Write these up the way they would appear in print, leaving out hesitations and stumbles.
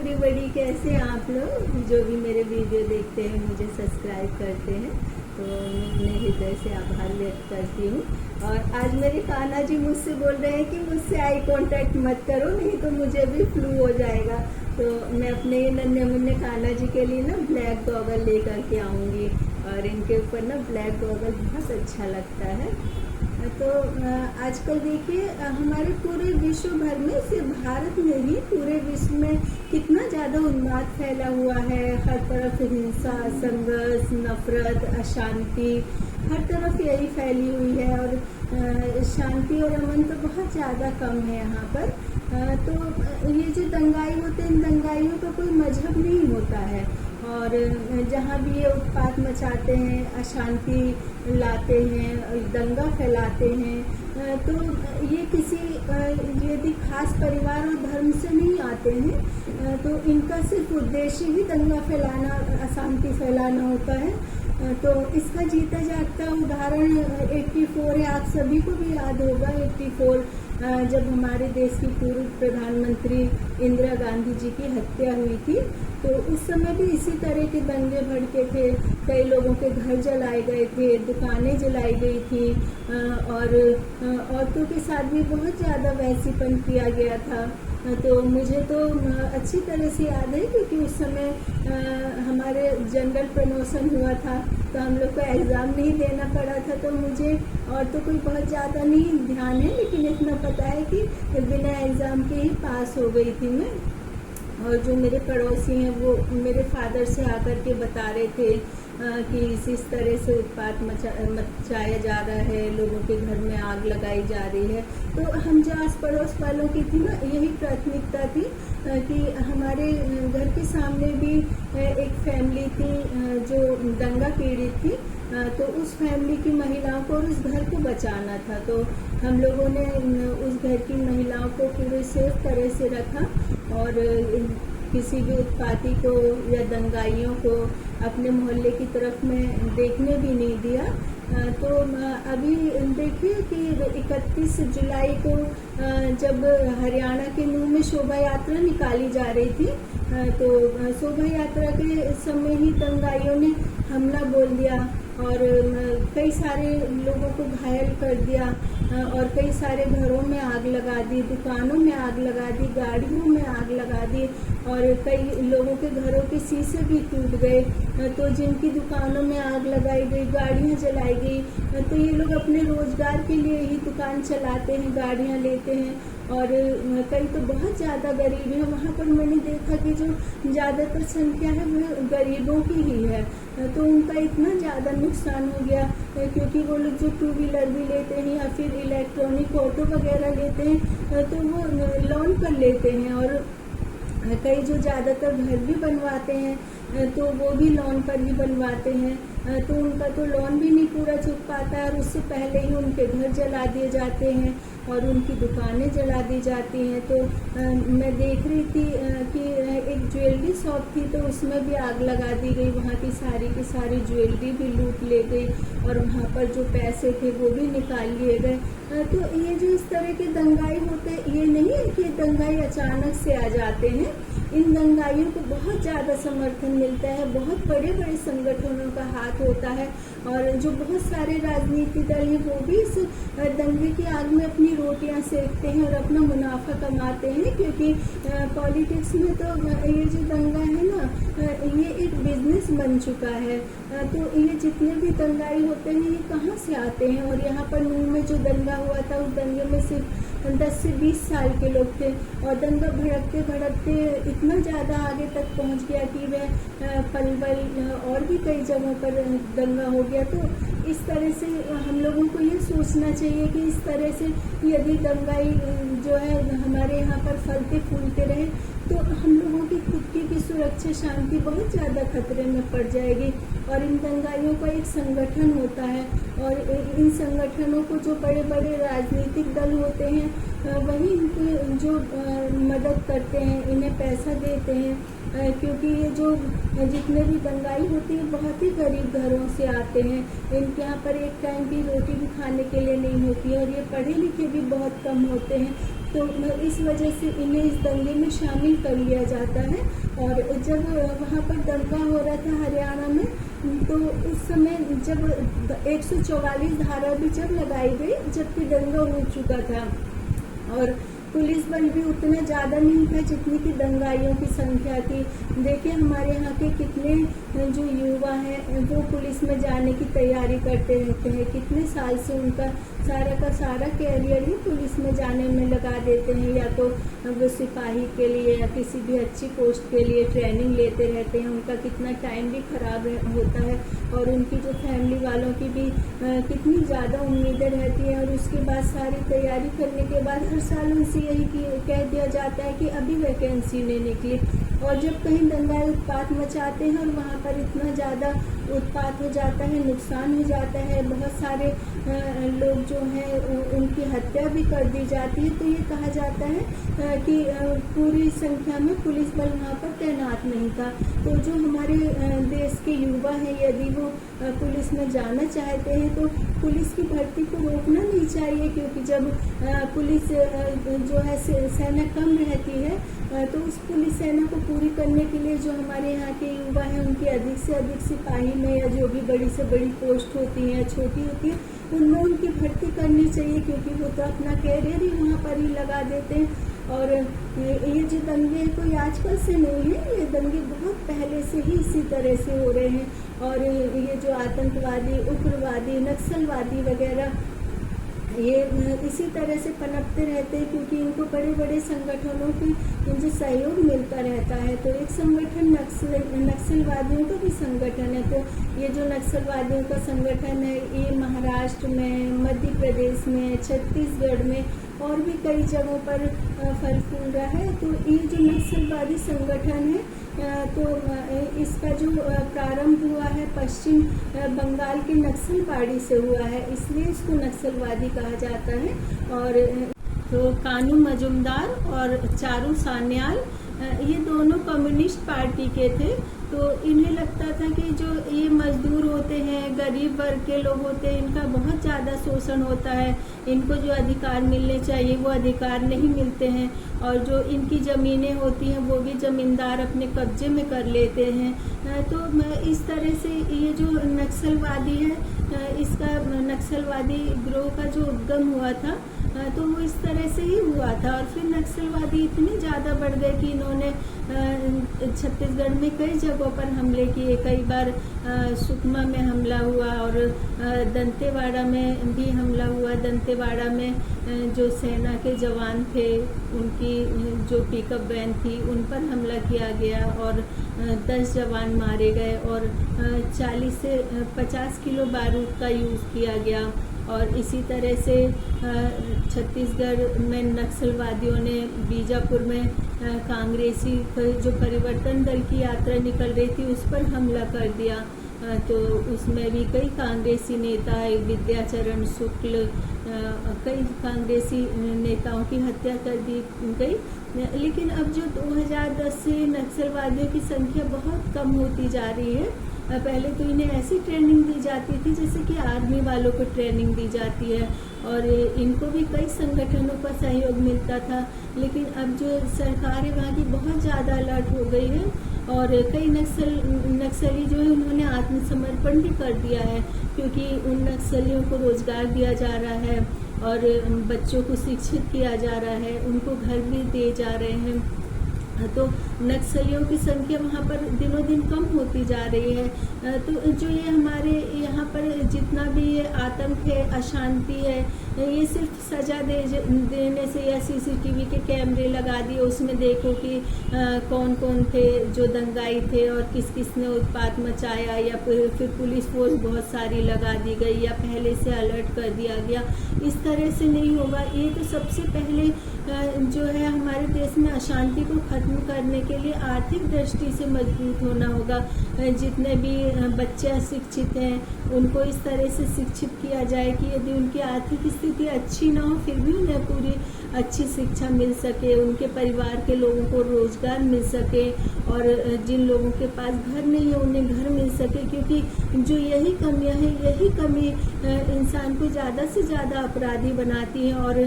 Everybody, कैसे हैं आप लोग जो भी मेरे वीडियो देखते हैं, मुझे सब्सक्राइब करते हैं, तो मैं अपने हृदय से आभार व्यक्त करती हूँ। और आज मेरे कान्हा जी मुझसे बोल रहे हैं कि मुझसे आई कांटेक्ट मत करो, नहीं तो मुझे भी फ्लू हो जाएगा। तो मैं अपने नन्हे मुन्ने कान्हा जी के लिए ना ब्लैक गॉगल लेकर के आऊँगी, और इनके ऊपर ना ब्लैक गॉगल बहुत अच्छा लगता है। तो आजकल देखिए हमारे पूरे विश्व भर में, सिर्फ भारत में ही, पूरे विश्व में कितना ज़्यादा उन्माद फैला हुआ है। हर तरफ हिंसा, संघर्ष, नफरत, अशांति, हर तरफ यही फैली हुई है। और शांति और अमन तो बहुत ज़्यादा कम है यहाँ पर। तो ये जो दंगाई होते हैं, इन दंगाइयों का कोई मजहब नहीं होता है। और जहाँ भी ये उत्पात मचाते हैं, अशांति लाते हैं, दंगा फैलाते हैं, तो ये किसी यदि खास परिवार और धर्म से नहीं आते हैं, तो इनका सिर्फ उद्देश्य ही दंगा फैलाना, अशांति फैलाना होता है। तो इसका जीता जागता उदाहरण 84 है। आप सभी को भी याद होगा 84, जब हमारे देश की पूर्व प्रधानमंत्री इंदिरा गांधी जी की हत्या हुई थी। तो उस समय भी इसी तरह के दंगे भड़के थे, कई लोगों के घर जलाए गए थे, दुकानें जलाई गई थी, और औरतों के साथ भी बहुत ज़्यादा वैसीपन किया गया था। तो मुझे तो अच्छी तरह से याद है, क्योंकि उस समय हमारे जनरल प्रमोशन हुआ था, तो हम लोग को एग्ज़ाम नहीं देना पड़ा था। तो मुझे और तो कोई बहुत ज़्यादा नहीं ध्यान है, लेकिन इतना पता है कि बिना एग्ज़ाम के ही पास हो गई थी मैं। और जो मेरे पड़ोसी हैं वो मेरे फादर से आकर के बता रहे थे कि इस तरह से उत्पात मचाया जा रहा है, लोगों के घर में आग लगाई जा रही है। तो हम जो आस पड़ोस वालों की थी ना, यही प्राथमिकता थी कि हमारे घर के सामने भी एक फैमिली थी जो दंगा पीड़ित थी। तो उस फैमिली की महिलाओं को और उस घर को बचाना था। तो हम लोगों ने उस घर की महिलाओं को पूरे सेफ तरह से रखा, और किसी भी उत्पाती को या दंगाइयों को अपने मोहल्ले की तरफ में देखने भी नहीं दिया। तो अभी देखिए कि 31 जुलाई को जब हरियाणा के नूह में शोभा यात्रा निकाली जा रही थी, तो शोभा यात्रा के समय ही दंगाइयों ने हमला बोल दिया और कई सारे लोगों को घायल कर दिया, और कई सारे घरों में आग लगा दी, दुकानों में आग लगा दी, गाड़ियों में आग लगा दी, और कई लोगों के घरों के शीशे भी टूट गए। तो जिनकी दुकानों में आग लगाई गई, गाड़ियां जलाई गई, तो ये लोग अपने रोजगार के लिए ही दुकान चलाते हैं, गाड़ियां लेते हैं। और कई तो बहुत ज़्यादा गरीब हैं। वहाँ पर मैंने देखा कि जो ज़्यादातर संख्या है वो गरीबों की ही है। तो उनका इतना ज़्यादा नुकसान हो गया, क्योंकि वो लोग जो 2 व्हीलर भी लेते हैं या फिर इलेक्ट्रॉनिक ऑटो वगैरह लेते हैं, तो वो लोन पर लेते हैं। और कई जो ज़्यादातर घर भी बनवाते हैं, तो वो भी लोन पर ही बनवाते हैं। तो उनका तो लोन भी नहीं पूरा चुक पाता है, और उससे पहले ही उनके घर जला दिए जाते हैं और उनकी दुकानें जला दी जाती हैं। तो मैं देख रही थी कि एक ज्वेलरी शॉप थी, तो उसमें भी आग लगा दी गई, वहाँ की सारी ज्वेलरी भी लूट ले गई, और वहाँ पर जो पैसे थे वो भी निकाल लिए गए। तो ये जो इस तरह के दंगाई होते, ये नहीं है कि दंगाई अचानक से आ जाते हैं। इन दंगाइयों को बहुत ज़्यादा समर्थन मिलता है, बहुत बड़े बड़े संगठनों का हाथ होता है, और जो बहुत सारे राजनीतिक दल हैं वो भी इस दंगे की आग में अपनी रोटियां सेकते हैं और अपना मुनाफा कमाते हैं। क्योंकि पॉलिटिक्स में तो ये जो दंगा है ना, ये एक बिजनेस बन चुका है। तो ये जितने भी दंगाई होते हैं, ये कहाँ से आते हैं? और यहाँ पर नूह में जो दंगा हुआ था, उस दंगे में सिर्फ 10 से 20 साल के लोग थे, और दंगा भड़कते भड़कते इतना ज़्यादा आगे तक पहुँच गया कि वह पलवल और भी कई जगहों पर दंगा हो गया। तो इस तरह से हम लोगों को ये सोचना चाहिए कि इस तरह से यदि दंगाई जो है हमारे यहाँ पर फलते फूलते रहे, तो हम लोगों की खुद की सुरक्षा, शांति बहुत ज़्यादा खतरे में पड़ जाएगी। और इन दंगाइयों का एक संगठन होता है, और इन संगठनों को जो बड़े बड़े राजनीतिक दल होते हैं वही इनकी जो मदद करते हैं, इन्हें पैसा देते हैं, क्योंकि ये जो जितने भी दंगाई होती है बहुत ही गरीब घरों से आते हैं। इनके यहाँ पर एक टाइम की रोटी भी खाने के लिए नहीं होती है और ये पढ़े लिखे भी बहुत कम होते हैं। तो इस वजह से इन्हें इस दंगे में शामिल कर लिया जाता है। और जब वहाँ पर दंगा हो रहा था हरियाणा में, तो उस समय जब 144 धारा भी जब लगाई गई, जबकि दंगा हो चुका था और पुलिस बल भी उतना ज़्यादा नहीं था जितनी कि दंगाइयों की संख्या थी। देखिए हमारे यहाँ के कितने जो युवा हैं वो पुलिस में जाने की तैयारी करते रहते हैं, कितने साल से उनका सारा का सारा कैरियर ही पुलिस में जाने में लगा देते हैं, या तो वो सिपाही के लिए या किसी भी अच्छी पोस्ट के लिए ट्रेनिंग लेते रहते हैं। उनका कितना टाइम भी खराब होता है और उनकी जो फैमिली वालों की भी कितनी ज़्यादा उम्मीदें रहती हैं, और उसके बाद सारी तैयारी करने के बाद हर साल उनसे यही कह दिया जाता है कि अभी वैकेंसी नहीं निकली। और जब कहीं दंगाई उत्पात मचाते हैं और वहाँ पर इतना ज़्यादा उत्पात हो जाता है, नुकसान हो जाता है, बहुत सारे लोग जो हैं उनकी हत्या भी कर दी जाती है, तो ये कहा जाता है कि पूरी संख्या में पुलिस बल वहाँ पर तैनात नहीं था। तो जो हमारे देश के युवा हैं, यदि वो पुलिस में जाना चाहते हैं तो पुलिस की भर्ती को रोकना नहीं चाहिए, क्योंकि जब पुलिस जो है सेना कम रहती है, तो उस पुलिस सेना को पूरी करने के लिए जो हमारे यहाँ के युवा हैं उनकी अधिक से अधिक सिपाही में या जो भी बड़ी से बड़ी पोस्ट होती है, छोटी होती है, उनमें उनकी भर्ती करनी चाहिए, क्योंकि वो तो अपना कैरियर ही वहाँ पर ही लगा देते हैं। और ये जो दंगे हैं कोई आजकल से नहीं है, ये दंगे बहुत पहले से ही इसी तरह से हो रहे हैं। और ये जो आतंकवादी, उग्रवादी, नक्सलवादी वगैरह ये इसी तरह से पनपते रहते हैं, क्योंकि इनको बड़े बड़े संगठनों की इनसे सहयोग मिलता रहता है। तो एक संगठन नक्सलवादियों का भी संगठन है। तो ये जो नक्सलवादियों का संगठन है ये महाराष्ट्र में, मध्य प्रदेश में, छत्तीसगढ़ में और भी कई जगहों पर फल फूल रहा है। तो ये जो नक्सलवादी संगठन है तो इसका जो प्रारंभ हुआ है पश्चिम बंगाल के नक्सलबाड़ी से हुआ है, इसलिए इसको नक्सलवादी कहा जाता है। और तो कानू मजुमदार और चारू सान्याल ये दोनों कम्युनिस्ट पार्टी के थे। तो इन्हें लगता था कि जो ये मजदूर होते हैं, गरीब वर्ग के लोग होते हैं, इनका बहुत ज़्यादा शोषण होता है, इनको जो अधिकार मिलने चाहिए वो अधिकार नहीं मिलते हैं, और जो इनकी ज़मीनें होती हैं वो भी ज़मींदार अपने कब्जे में कर लेते हैं। तो इस तरह से ये जो नक्सलवादी है, इसका नक्सलवादी गिरोह का जो उद्गम हुआ था तो वो इस तरह से ही हुआ था। और फिर नक्सलवादी इतने ज़्यादा बढ़ गए कि इन्होंने छत्तीसगढ़ में कई जगहों पर हमले किए। कई बार सुकमा में हमला हुआ और दंतेवाड़ा में भी हमला हुआ। दंतेवाड़ा में जो सेना के जवान थे उनकी जो पिकअप वैन थी उन पर हमला किया गया और 10 जवान मारे गए और 40 से 50 किलो बारूद का यूज़ किया गया। और इसी तरह से छत्तीसगढ़ में नक्सलवादियों ने बीजापुर में कांग्रेसी जो परिवर्तन दल की यात्रा निकल रही थी उस पर हमला कर दिया। तो उसमें भी कई कांग्रेसी नेता, विद्याचरण शुक्ल, कई कांग्रेसी नेताओं की हत्या कर दी गई। लेकिन अब जो 2010 से नक्सलवादियों की संख्या बहुत कम होती जा रही है। पहले तो इन्हें ऐसी ट्रेनिंग दी जाती थी जैसे कि आर्मी वालों को ट्रेनिंग दी जाती है और इनको भी कई संगठनों का सहयोग मिलता था। लेकिन अब जो सरकार है वहाँ की बहुत ज़्यादा अलर्ट हो गई है और कई नक्सली जो है उन्होंने आत्मसमर्पण भी कर दिया है, क्योंकि उन नक्सलियों को रोजगार दिया जा रहा है और बच्चों को शिक्षित किया जा रहा है, उनको घर भी दिए जा रहे हैं। तो नक्सलियों की संख्या वहाँ पर दिनों दिन कम होती जा रही है। तो जो ये हमारे यहाँ पर जितना भी ये आतंक है, अशांति है, ये सिर्फ सजा देने से या सीसीटीवी के कैमरे लगा दिए उसमें देखो कि कौन कौन थे जो दंगाई थे और किस किस ने उत्पात मचाया, या फिर पुलिस फोर्स बहुत सारी लगा दी गई या पहले से अलर्ट कर दिया गया, इस तरह से नहीं होगा। ये तो सबसे पहले जो है हमारे देश में अशांति को खत्म करने के लिए आर्थिक दृष्टि से मजबूत होना होगा। जितने भी बच्चे अशिक्षित हैं उनको इस तरह से शिक्षित किया जाए कि यदि उनकी आर्थिक स्थिति अच्छी ना हो फिर भी उन्हें पूरी अच्छी शिक्षा मिल सके, उनके परिवार के लोगों को रोजगार मिल सके, और जिन लोगों के पास घर नहीं है उन्हें घर मिल सके। क्योंकि जो यही कमियां हैं, यही कमी इंसान को ज़्यादा से ज़्यादा अपराधी बनाती है। और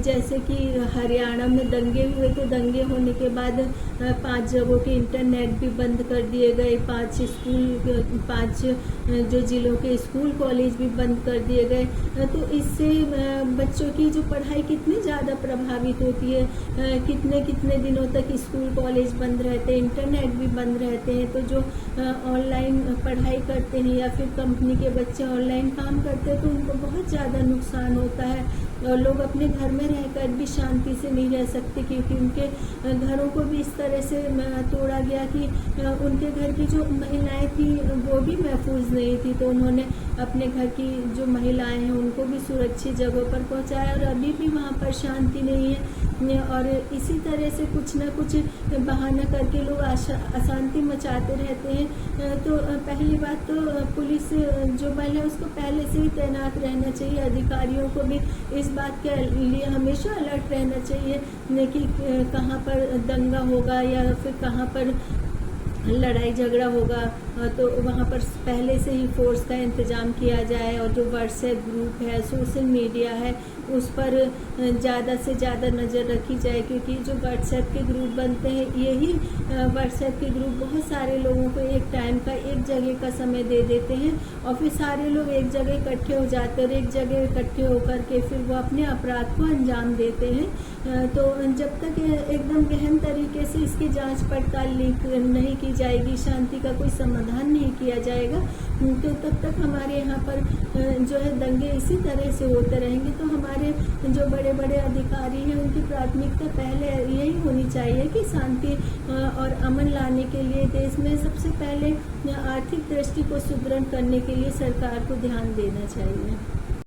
जैसे कि हरियाणा में दंगे हुए, तो दंगे होने के बाद 5 जगहों के इंटरनेट भी बंद कर दिए गए, 5 जो जिलों के स्कूल कॉलेज भी बंद कर दिए गए। तो इससे बच्चों की जो पढ़ाई कितनी ज़्यादा प्रभावित होती है, कितने कितने दिनों तक स्कूल कॉलेज बंद रहते हैं, इंटरनेट भी बंद रहते हैं। तो जो ऑनलाइन पढ़ाई करते हैं या फिर कंपनी के बच्चे ऑनलाइन काम करते हैं, तो उनको बहुत ज़्यादा नुकसान होता है। और लोग अपने घर में रहकर भी शांति से नहीं रह सकते, क्योंकि उनके घरों को भी इस तरह से तोड़ा गया कि उनके घर की जो महिलाएं थी वो भी महफूज नहीं थी। तो उन्होंने अपने घर की जो महिलाएं हैं उनको भी सुरक्षित जगहों पर पहुंचाया, और अभी भी वहां पर शांति नहीं है। और इसी तरह से कुछ न कुछ बहाना करके लोग अशांति मचाते रहते हैं। तो पहली बात तो पुलिस जो बल है उसको पहले से ही तैनात रहना चाहिए। अधिकारियों को भी इस बात के लिए हमेशा अलर्ट रहना चाहिए कि कहाँ पर दंगा होगा या फिर कहाँ पर लड़ाई झगड़ा होगा, तो वहाँ पर पहले से ही फोर्स का इंतज़ाम किया जाए। और जो व्हाट्सएप ग्रुप है, सोशल मीडिया है, उस पर ज़्यादा से ज़्यादा नज़र रखी जाए। क्योंकि जो व्हाट्सएप के ग्रुप बनते हैं, यही व्हाट्सएप के ग्रुप बहुत सारे लोगों को एक टाइम का, एक जगह का समय दे देते हैं, और फिर सारे लोग एक जगह इकट्ठे हो जाते हैं, और एक जगह इकट्ठे होकर के फिर वो अपने अपराध को अंजाम देते हैं। तो जब तक एकदम गहन तरीके से इसकी जांच पड़ताल नहीं की जाएगी, शांति का कोई समाधान नहीं किया जाएगा, तो तब तक हमारे यहाँ पर जो है दंगे इसी तरह से होते रहेंगे। तो हमारे जो बड़े बड़े अधिकारी हैं उनकी प्राथमिकता पहले यही होनी चाहिए कि शांति और अमन लाने के लिए देश में सबसे पहले आर्थिक दृष्टि को सुदृढ़ करने के लिए सरकार को ध्यान देना चाहिए।